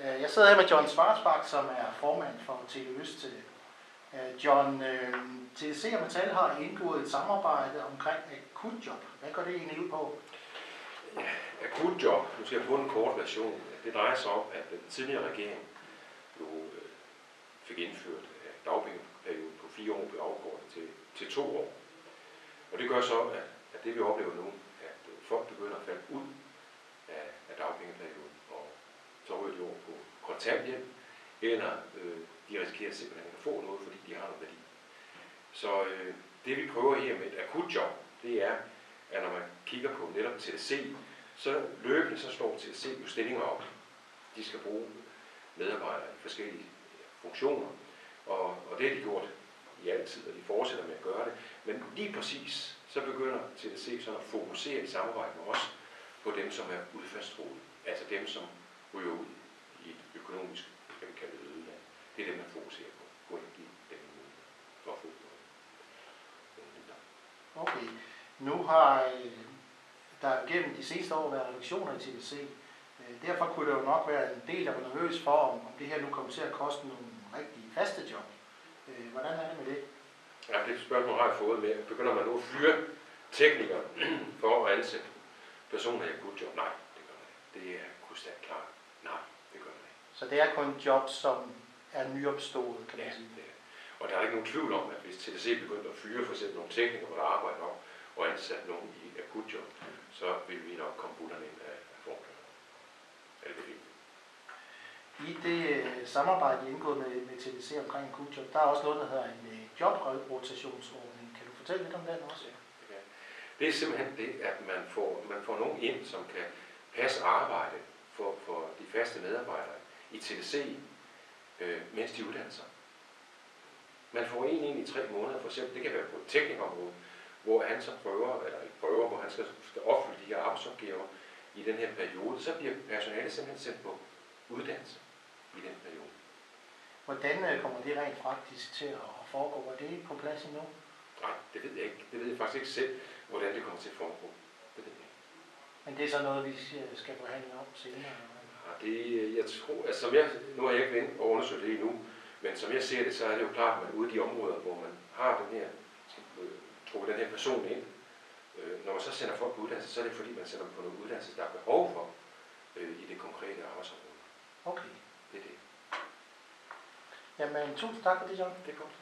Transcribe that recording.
Jeg sidder her med John Schwarzbach, som er formand for Tele Øst. John, TDC og Metal har indgået et samarbejde omkring akutjob. Hvad går det egentlig ud på? Ja, akutjob, nu skal jeg få en kort version. Det drejer sig om, at den tidligere regering jo fik indført dagpengeperioden på 4 år blev afkortet til 2 år. Og det gør så, at det vi oplever nu, at folk begynder at falde ud af dagpengeperioden, og så ryger de over på kontanthjælp, eller de risikerer simpelthen at få noget, fordi de har noget værdi. Så det vi prøver her med et akutjob, det er, at når man kigger på netop TDC, så løbende så slår TDC jo stillinger op. De skal bruge medarbejdere i forskellige funktioner, og det har de gjort i altid, og de fortsætter med at gøre det. Men lige præcis, så begynder TDC sådan at fokusere i samarbejde med os på dem, som er udfaldstruede. Altså dem, som ryger ud i et økonomisk, skal vi kalde det ødeland. Det er dem, man fokuserer på. Gå ind og give dem mulighed for at få noget. Okay. Nu har der gennem de seneste år været reduktioner i TDC. Derfor kunne det jo nok være en del, der var nervøs for, om det her nu kommer til at koste nogle rigtige faste job. Hvordan er det med det? Ja, det spørgsmål har jeg fået med. Begynder man nu at fyre teknikere for at ansætte personer i akutjob? Nej, det gør man ikke. Det er krystalklart. Nej, det gør man ikke. Så det er kun job, som er nyopstået, kan man sige? Ja, det er. Og der er ikke nogen tvivl om, at hvis TDC begyndte at fyre for eksempel nogle teknikere, hvor der arbejder nok, og ansat nogen i akutjob, så vil vi nok komme bullerne ind af forkøret. Er det vigtigt? I det samarbejde, I indgået med TDC omkring akutjob, der er også noget, der hedder en jobrotationsordning. Kan du fortælle lidt om den også? Ja. Det er simpelthen det, at man får nogen ind, som kan passe arbejde for de faste medarbejdere i TDC, mens de uddanner sig. Man får en ind i 3 måneder, for eksempel. Det kan være på et teknikområde, hvor han så hvor han skal opfylde de her arbejdsopgaver i den her periode. Så bliver personalet simpelthen sendt på uddannelse i den periode. Hvordan kommer det rent faktisk til at foregå? Er det på plads endnu? Nej, det ved jeg ikke. Det ved jeg faktisk ikke selv, hvordan det kommer til at foregå. Det ved jeg ikke. Men det er så noget, vi skal forhandle om senere? Ja, jeg tror, altså nu har jeg ikke været og undersøgt det endnu, men som jeg ser det, så er det jo klart, at man ude i de områder, hvor man har trukket den her person ind, når man så sender folk på uddannelse, så er det fordi, man sender dem på noget uddannelse, der er behov for i det konkrete arbejdsområde. Okay. Det er det. Jamen, tusind tak for det, John. Det er godt.